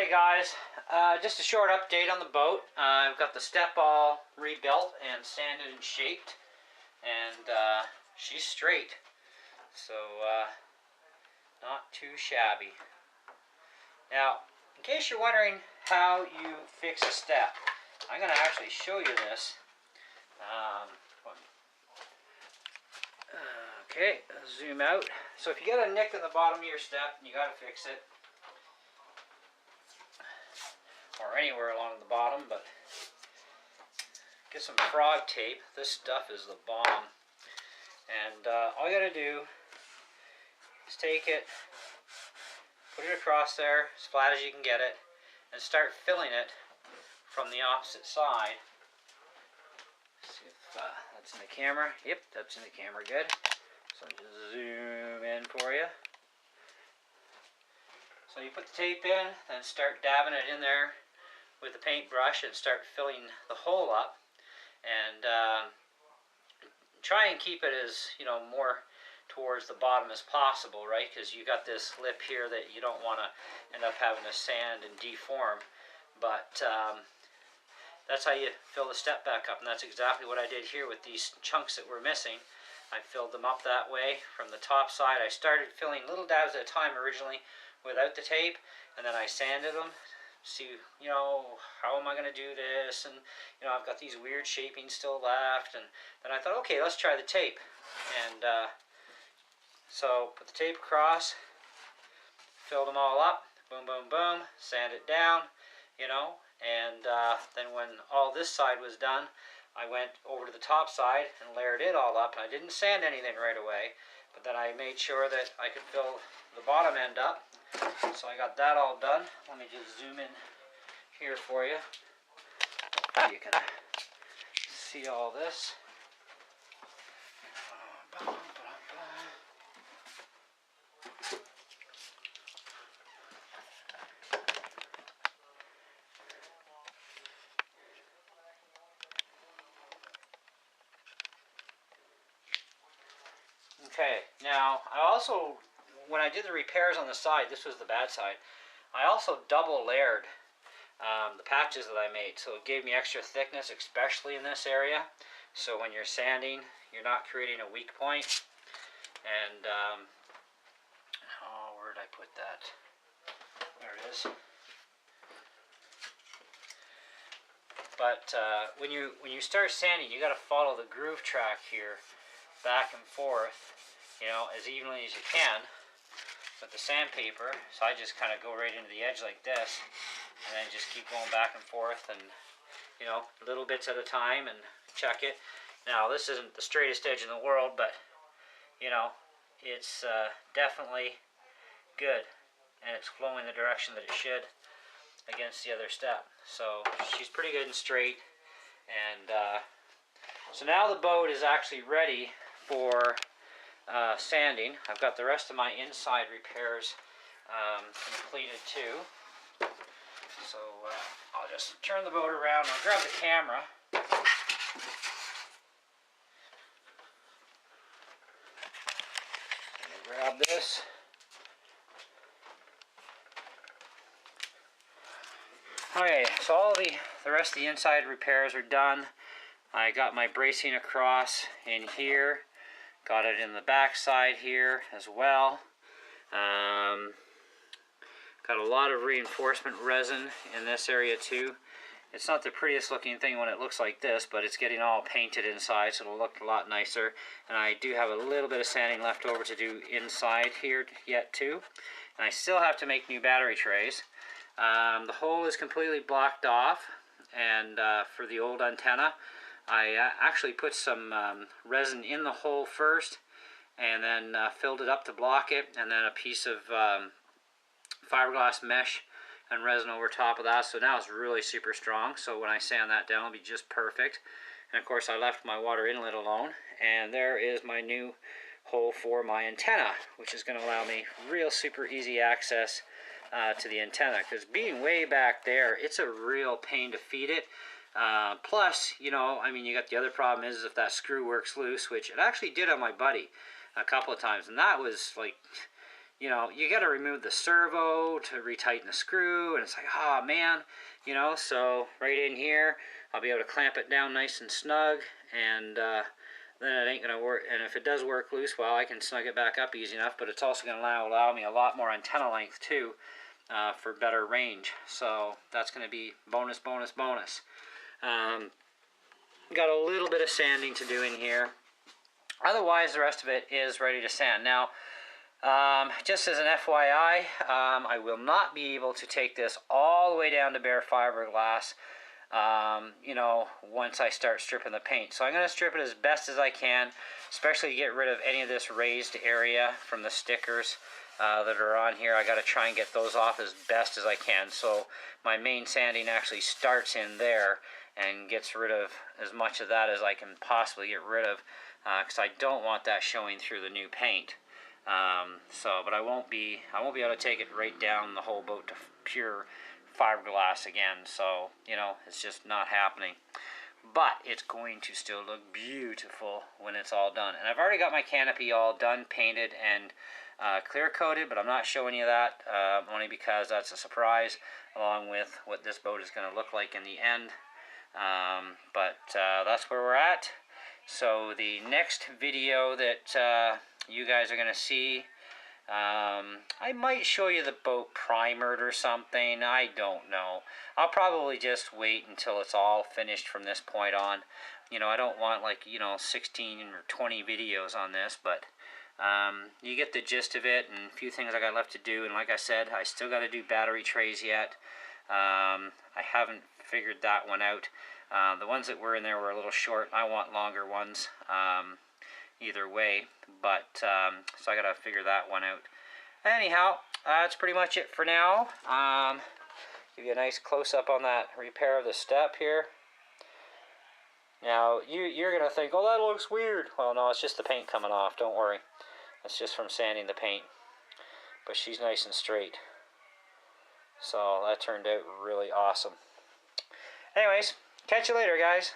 Hey guys, just a short update on the boat. I've got the step all rebuilt and sanded and shaped, and she's straight, so not too shabby. Now, in case you're wondering how you fix a step, I'm going to actually show you this. Okay, zoom out. So if you get a nick in the bottom of your step, you got to fix it. Or anywhere along the bottom, but get some frog tape. This stuff is the bomb. And all you gotta do is take it, put it across there as flat as you can get it, and start filling it from the opposite side. Let's see if that's in the camera. Yep, that's in the camera, good. So I'll just zoom in for you. So you put the tape in, then start dabbing it in there with the paintbrush and start filling the hole up, and try and keep it as more towards the bottom as possible, right? Because you got this lip here that you don't want to end up having to sand and deform. But that's how you fill the step back up, and that's exactly what I did here with these chunks that were missing. I filled them up that way from the top side. I started filling little dabs at a time originally without the tape, and then I sanded them. See, how am I going to do this? And, I've got these weird shapings still left. And then I thought, okay, let's try the tape. And so put the tape across, filled them all up, boom, boom, boom, sand it down, and then when all this side was done, I went over to the top side and layered it all up. I didn't sand anything right away, but then I made sure that I could fill the bottom end up. So I got that all done. Let me just zoom in here for you. You can see all this. Okay, now I also, when I did the repairs on the side, this was the bad side, I also double layered the patches that I made, so it gave me extra thickness, especially in this area. So when you're sanding, you're not creating a weak point. And where did I put that? There it is. But when you start sanding, you got to follow the groove track here, back and forth, as evenly as you can with the sandpaper. So I just kind of go right into the edge like this, and then just keep going back and forth, and little bits at a time, and check it. Now this isn't the straightest edge in the world, but it's definitely good, and it's flowing the direction that it should against the other step. So she's pretty good and straight. And so now the boat is actually ready for sanding. I've got the rest of my inside repairs completed too. So I'll just turn the boat around. I'll grab the camera. Grab this. Okay, so all the rest of the inside repairs are done. I got my bracing across in here. Got it in the back side here as well. Got a lot of reinforcement resin in this area too. It's not the prettiest looking thing when it looks like this, but it's getting all painted inside, so it'll look a lot nicer. And I do have a little bit of sanding left over to do inside here yet too. And I still have to make new battery trays. The hole is completely blocked off, and for the old antenna, I actually put some resin in the hole first, and then filled it up to block it, and then a piece of fiberglass mesh and resin over top of that. So now it's really super strong, so when I sand that down, it'll be just perfect. And of course I left my water inlet alone, and there is my new hole for my antenna, which is going to allow me real super easy access to the antenna, because being way back there, it's a real pain to feed it. Plus, you got the other problem is if that screw works loose, which it actually did on my buddy a couple of times, and that was like you know, you got to remove the servo to retighten the screw, and it's like, oh man, you know. So right in here, I'll be able to clamp it down nice and snug, and then it ain't gonna work. And if it does work loose, well, I can snug it back up easy enough. But it's also gonna allow me a lot more antenna length too, for better range. So that's gonna be bonus, bonus, bonus. Got a little bit of sanding to do in here. Otherwise, the rest of it is ready to sand. Now, just as an FYI, I will not be able to take this all the way down to bare fiberglass, you know, once I start stripping the paint. So I'm going to strip it as best as I can, especially to get rid of any of this raised area from the stickers that are on here. I got to try and get those off as best as I can. So my main sanding actually starts in there and gets rid of as much of that as I can possibly get rid of, because I don't want that showing through the new paint. But I won't be able to take it right down the whole boat to pure fiberglass again. So, you know, it's just not happening. But it's going to still look beautiful when it's all done. And I've already got my canopy all done, painted, and clear coated, but I'm not showing you that, only because that's a surprise, along with what this boat is going to look like in the end. That's where we're at. So the next video that you guys are going to see, I might show you the boat primered or something. I don't know. I'll probably just wait until it's all finished from this point on. You know, I don't want, like, you know, 16 or 20 videos on this, but you get the gist of it, and a few things I got left to do. And like I said, I still got to do battery trays yet. I haven't figured that one out. The ones that were in there were a little short. I want longer ones, either way, but so I gotta figure that one out. Anyhow, that's pretty much it for now. Give you a nice close-up on that repair of the step here. Now you're gonna think, oh, that looks weird. Well, no, it's just the paint coming off, don't worry. That's just from sanding the paint, but she's nice and straight. So that turned out really awesome. Anyways, catch you later, guys.